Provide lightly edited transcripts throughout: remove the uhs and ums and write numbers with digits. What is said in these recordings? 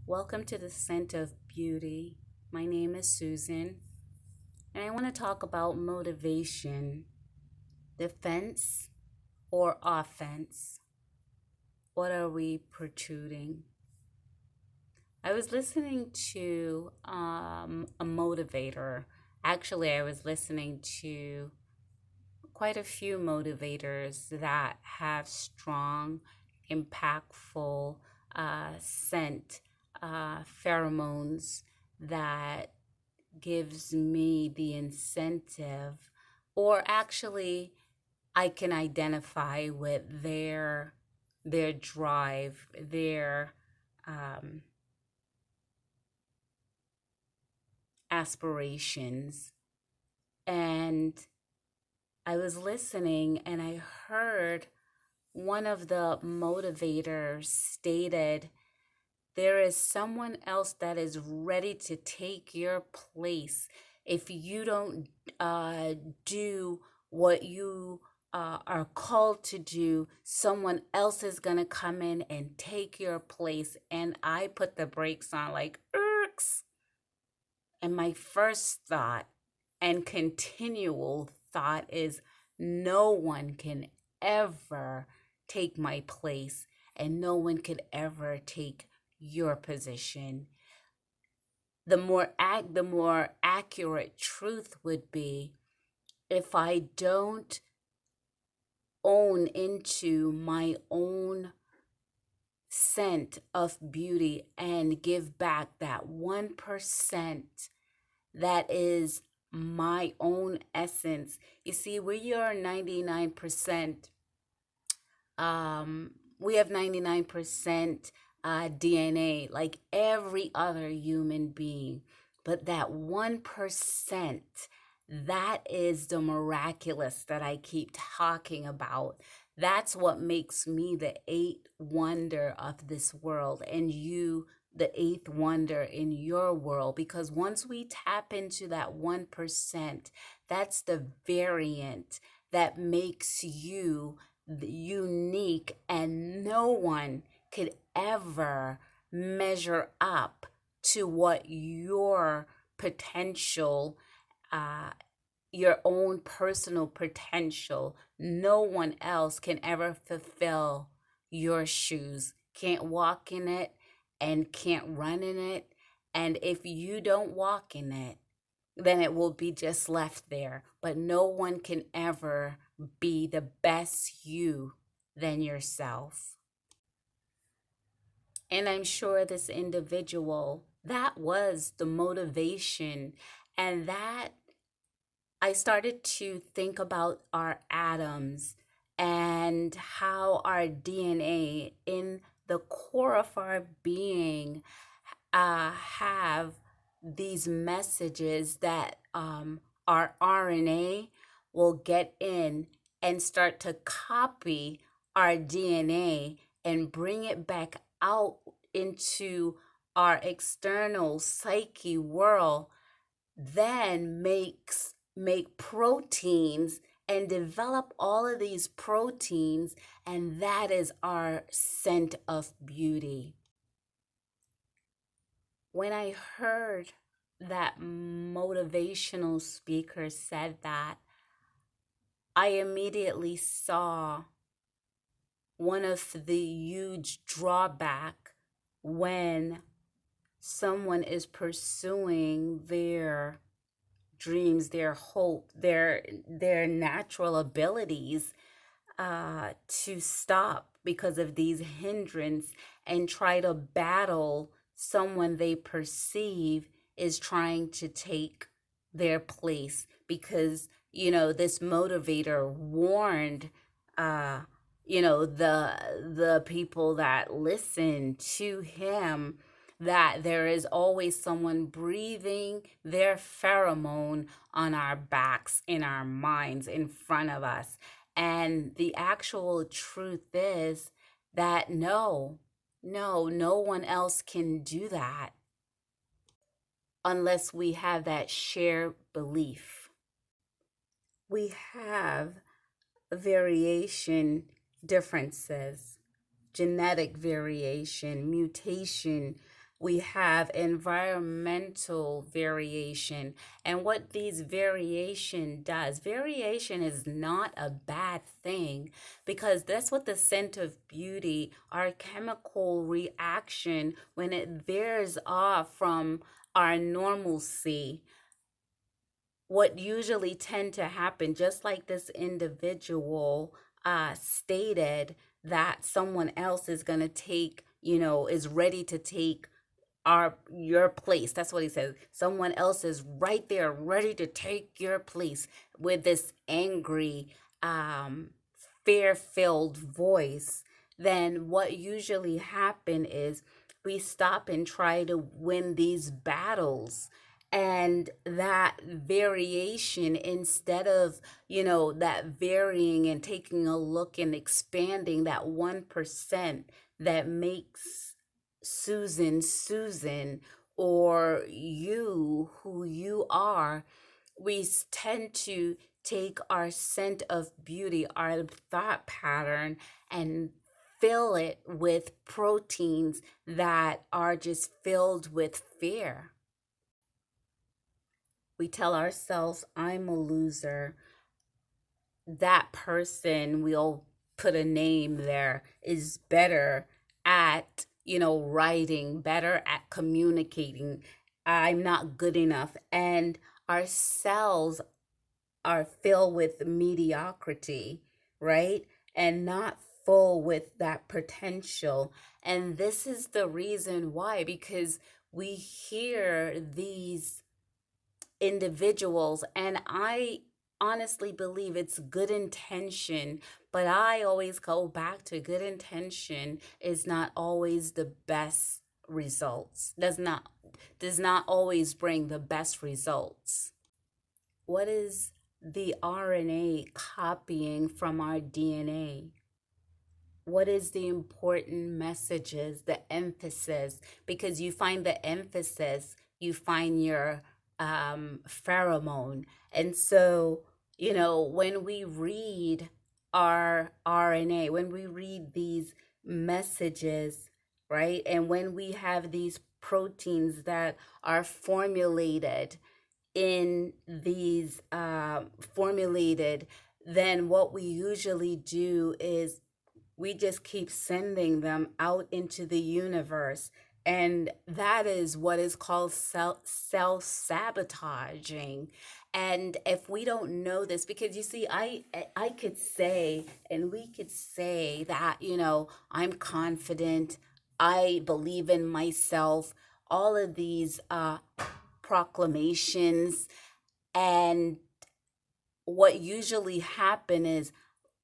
Welcome to the Scent of Beauty. My name is Susan, and I want to talk about motivation, defense or offense. What are we protruding? I was listening to a motivator. Actually, I was listening to quite a few motivators that have strong, impactful scent pheromones that gives me the incentive, or actually I can identify with their drive, their um, aspirations. And I was listening and I heard one of the motivators stated, there is someone else that is ready to take your place. If you don't do what you are called to do, someone else is going to come in and take your place. And I put the brakes on like, irks. And my first thought and continual thought is, no one can ever take my place, and no one could ever take your position. The more accurate truth would be, if I don't own into my own scent of beauty and give back that 1% that is my own essence. You see, we are 99%, we have 99% DNA like every other human being. But that 1%, that is the miraculous that I keep talking about. That's what makes me the eighth wonder of this world, and you the eighth wonder in your world. Because once we tap into that 1%, that's the variant that makes you unique, and no one could ever measure up to what your potential, uh, your own personal potential. No one else can ever fulfill your shoes, can't walk in it and can't run in it. And if you don't walk in it, then it will be just left there. But no one can ever be the best you than yourself. And I'm sure this individual, that was the motivation. And that I started to think about our atoms and how our DNA in the core of our being have these messages that our RNA will get in and start to copy our DNA and bring it back out into our external psyche world, then make proteins and develop all of these proteins, and that is our scent of beauty. When I heard that motivational speaker said that, I immediately saw one of the huge drawback when someone is pursuing their dreams, their hope, their natural abilities, to stop because of these hindrance and try to battle someone they perceive is trying to take their place. Because this motivator warned the people that listen to him that there is always someone breathing their pheromone on our backs, in our minds, in front of us. And the actual truth is that no one else can do that unless we have that shared belief. We have variation differences, genetic variation, mutation, We have environmental variation. And what these variation is not a bad thing, because that's what the scent of beauty, our chemical reaction, when it veers off from our normalcy, what usually tend to happen, just like this individual stated that someone else is going to take, is ready to take your place. That's what he says. Someone else is right there ready to take your place with this angry, um, fear-filled voice. Then what usually happen is we stop and try to win these battles, and that variation, instead of that varying and taking a look and expanding that 1% that makes Susan, or you who you are, we tend to take our scent of beauty, our thought pattern, and fill it with proteins that are just filled with fear. We tell ourselves, I'm a loser. That person, we'll put a name there, is better at, writing, better at communicating. I'm not good enough. And our cells are filled with mediocrity, right? And not full with that potential. And this is the reason why, because we hear these individuals, and I honestly believe it's good intention, but I always go back to good intention is not always the best results. Does not always bring the best results. What is the RNA copying from our DNA? What is the important messages, the emphasis? Because you find the emphasis, you find your pheromone. And so, when we read our RNA, when we read these messages, right, and when we have these proteins that are formulated, then what we usually do is we just keep sending them out into the universe. And that is what is called self sabotaging. And if we don't know this, because you see, I could say, and we could say that, I'm confident, I believe in myself, all of these proclamations. And what usually happen is,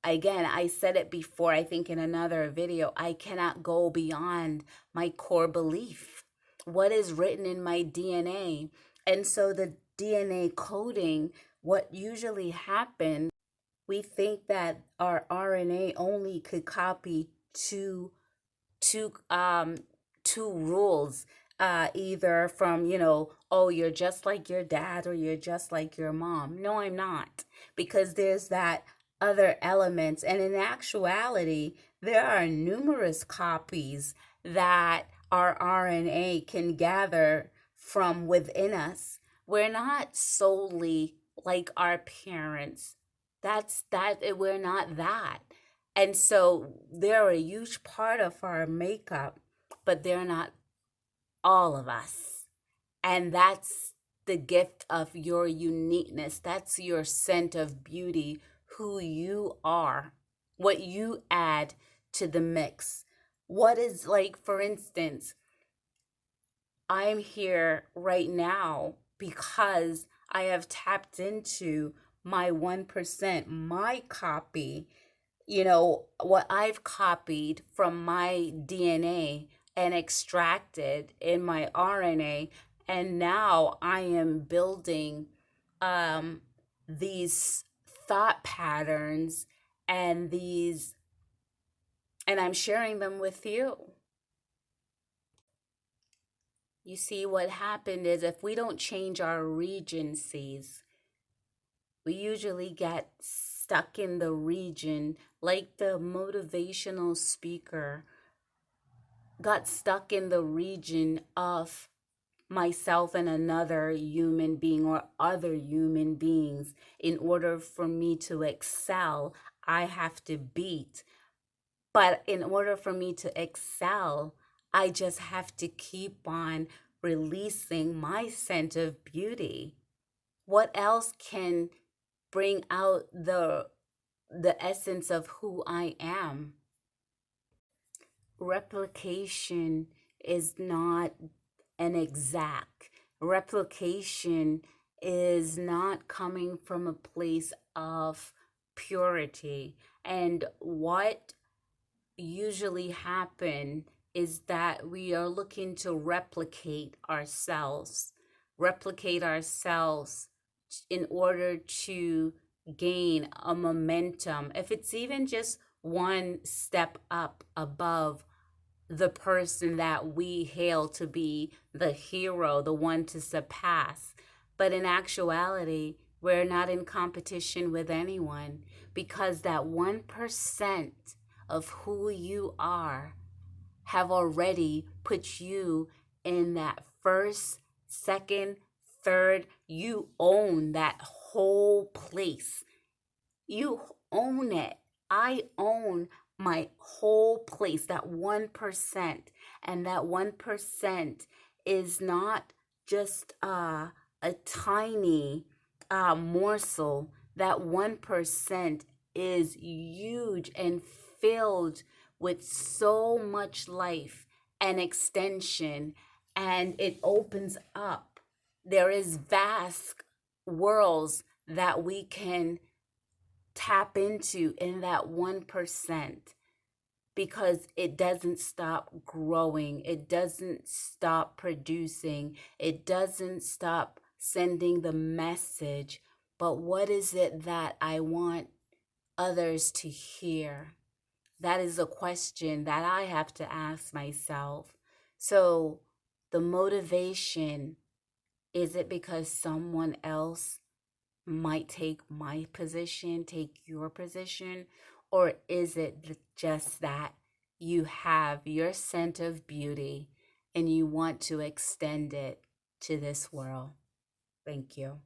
again, I said it before, I think in another video, I cannot go beyond my core belief, what is written in my DNA. And so the DNA coding, what usually happens, we think that our RNA only could copy two two rules, either from, oh, you're just like your dad or you're just like your mom. No, I'm not, because there's that other elements. And in actuality, there are numerous copies that our RNA can gather from within us. We're not solely like our parents. We're not that. And so they're a huge part of our makeup, but they're not all of us. And that's the gift of your uniqueness. That's your scent of beauty, who you are, what you add to the mix. What is, like, for instance, I'm here right now because I have tapped into my 1%, my copy, what I've copied from my DNA and extracted in my RNA. And now I am building um, these thought patterns, and and I'm sharing them with you. You see, what happened is, if we don't change our regencies, we usually get stuck in the region, like the motivational speaker. got stuck in the region of myself and another human being or other human beings. In order for me to excel, I have to beat. But in order for me to excel, I just have to keep on releasing my scent of beauty. What else can bring out the essence of who I am? Replication is not an exact. Replication is not coming from a place of purity. And what usually happen is that we are looking to replicate ourselves in order to gain a momentum. If it's even just one step up above the person that we hail to be the hero, the one to surpass. But in actuality, we're not in competition with anyone because that 1% of who you are have already put you in that first, second, third. You own that whole place. You own it. I own my whole place, that 1%. And that 1% is not just a tiny morsel. That 1% is huge and filled with so much life and extension, and it opens up. There is vast worlds that we can tap into in that 1% because it doesn't stop growing, it doesn't stop producing, it doesn't stop sending the message. But what is it that I want others to hear? That is a question that I have to ask myself. So, the motivation, is it because someone else might take my position, take your position? Or is it just that you have your scent of beauty and you want to extend it to this world? Thank you.